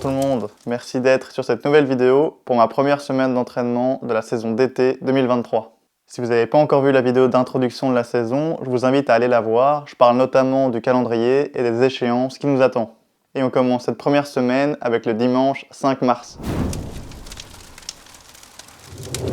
Bonjour tout le monde, merci d'être sur cette nouvelle vidéo pour ma première semaine d'entraînement de la saison d'été 2023. Si vous n'avez pas encore vu la vidéo d'introduction de la saison, je vous invite à aller la voir. Je parle notamment du calendrier et des échéances qui nous attendent. Et on commence cette première semaine avec le dimanche 5 mars.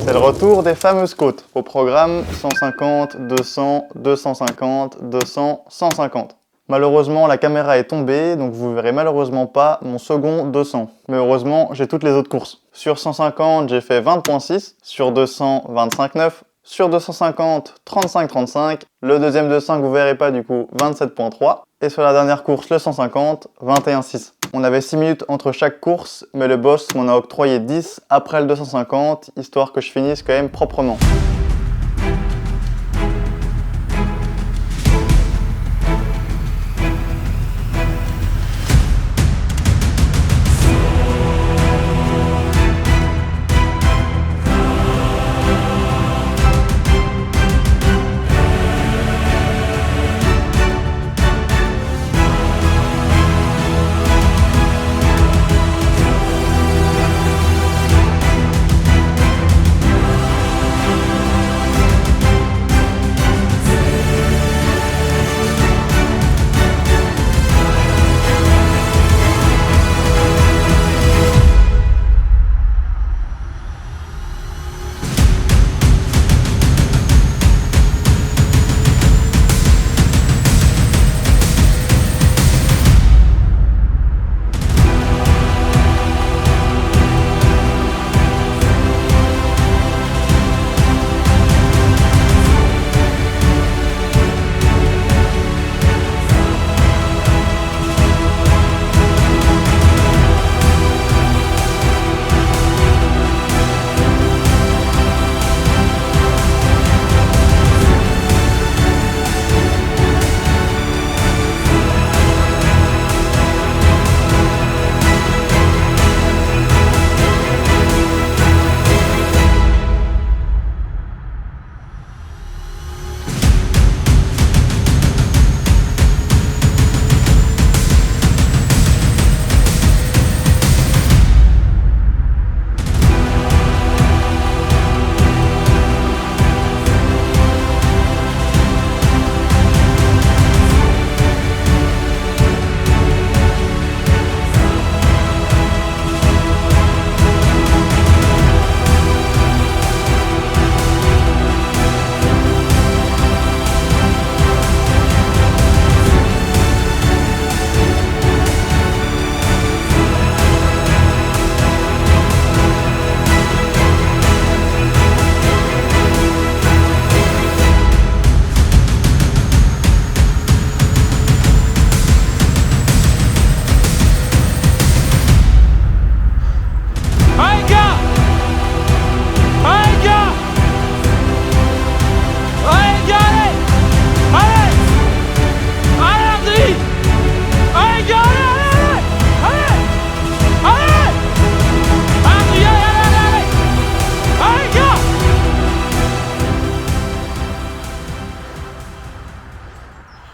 C'est le retour des fameuses côtes. Au programme 150, 200, 250, 200, 150. Malheureusement, la caméra est tombée, donc vous verrez malheureusement pas mon second 200. Mais heureusement, j'ai toutes les autres courses. Sur 150, j'ai fait 20.6. Sur 200, 25.9. Sur 250, 35.35. Le deuxième 200 que vous verrez pas du coup, 27.3. Et sur la dernière course, le 150, 21.6. On avait 6 minutes entre chaque course, mais le boss m'en a octroyé 10 après le 250, histoire que je finisse quand même proprement.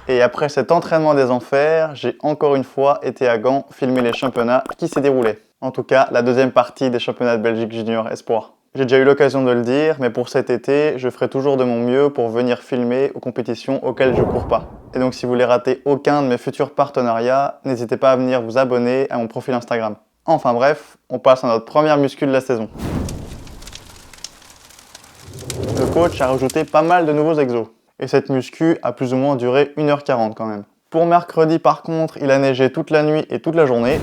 Et après cet entraînement des enfers, j'ai encore une fois été à Gand filmer les championnats qui s'est déroulé. En tout cas, la deuxième partie des championnats de Belgique Junior Espoir. J'ai déjà eu l'occasion de le dire, mais pour cet été, je ferai toujours de mon mieux pour venir filmer aux compétitions auxquelles je cours pas. Et donc si vous voulez rater aucun de mes futurs partenariats, n'hésitez pas à venir vous abonner à mon profil Instagram. Enfin bref, on passe à notre première muscu de la saison. Le coach a rajouté pas mal de nouveaux exos. Et cette muscu a plus ou moins duré 1h40 quand même. Pour mercredi par contre, il a neigé toute la nuit et toute la journée.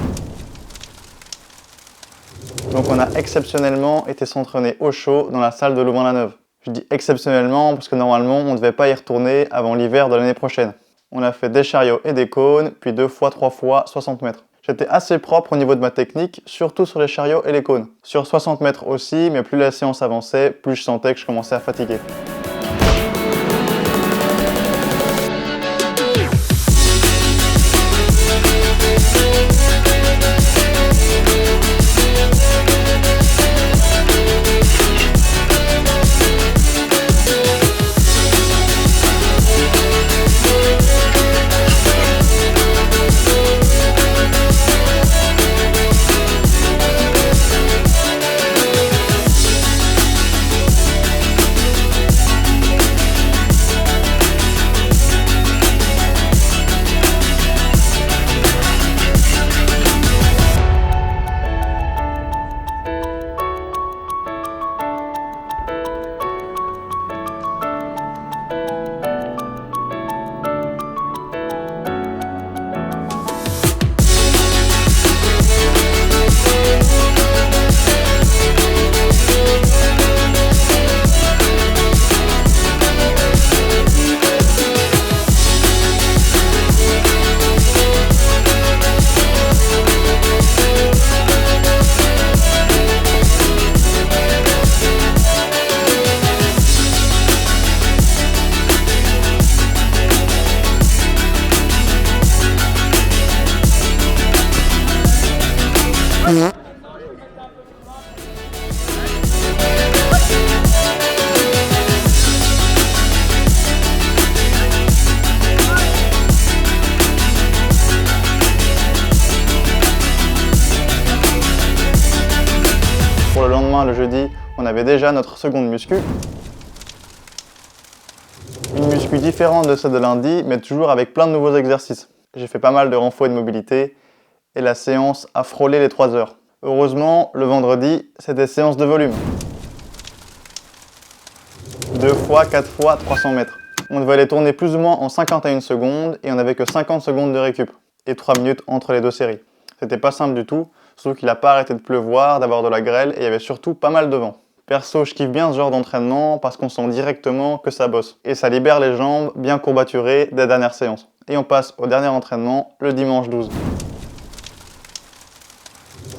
Donc on a exceptionnellement été s'entraîner au chaud dans la salle de Louvain-la-Neuve. Je dis exceptionnellement parce que normalement on ne devait pas y retourner avant l'hiver de l'année prochaine. On a fait des chariots et des cônes, puis 2 fois 3 fois 60 mètres. J'étais assez propre au niveau de ma technique, surtout sur les chariots et les cônes. Sur 60 mètres aussi, mais plus la séance avançait, plus je sentais que je commençais à fatiguer. Pour le lendemain, le jeudi, on avait déjà notre seconde muscu. Une muscu différente de celle de lundi, mais toujours avec plein de nouveaux exercices. J'ai fait pas mal de renfort et de mobilité, et la séance a frôlé les 3 heures. Heureusement, le vendredi, c'est des séances de volume. 2 fois, 4 fois, 300 mètres. On devait les tourner plus ou moins en 51 secondes, et on n'avait que 50 secondes de récup, et 3 minutes entre les deux séries. C'était pas simple du tout, surtout qu'il n'a pas arrêté de pleuvoir, d'avoir de la grêle, et il y avait surtout pas mal de vent. Perso, je kiffe bien ce genre d'entraînement parce qu'on sent directement que ça bosse. Et ça libère les jambes bien courbaturées des dernières séances. Et on passe au dernier entraînement, le dimanche 12.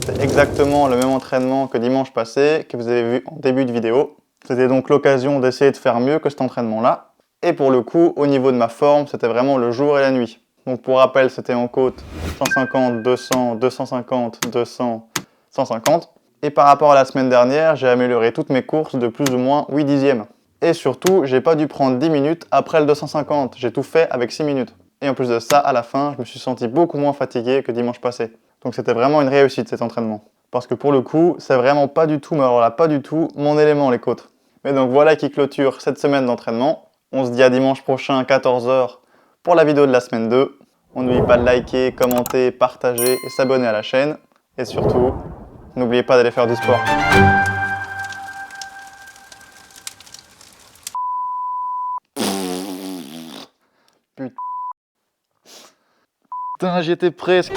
C'est exactement le même entraînement que dimanche passé, que vous avez vu en début de vidéo. C'était donc l'occasion d'essayer de faire mieux que cet entraînement-là. Et pour le coup, au niveau de ma forme, c'était vraiment le jour et la nuit. Donc pour rappel, c'était en côte 150, 200, 250, 200, 150. Et par rapport à la semaine dernière, j'ai amélioré toutes mes courses de plus ou moins 8 dixièmes. Et surtout, j'ai pas dû prendre 10 minutes après le 250, j'ai tout fait avec 6 minutes. Et en plus de ça, à la fin, je me suis senti beaucoup moins fatigué que dimanche passé. Donc c'était vraiment une réussite cet entraînement. Parce que pour le coup, c'est vraiment pas du tout, mais alors là, pas du tout, mon élément les côtes. Mais donc voilà qui clôture cette semaine d'entraînement. On se dit à dimanche prochain à 14 h pour la vidéo de la semaine 2. On n'oublie pas de liker, commenter, partager et s'abonner à la chaîne. Et surtout, n'oubliez pas d'aller faire du sport. Putain, j'y étais presque.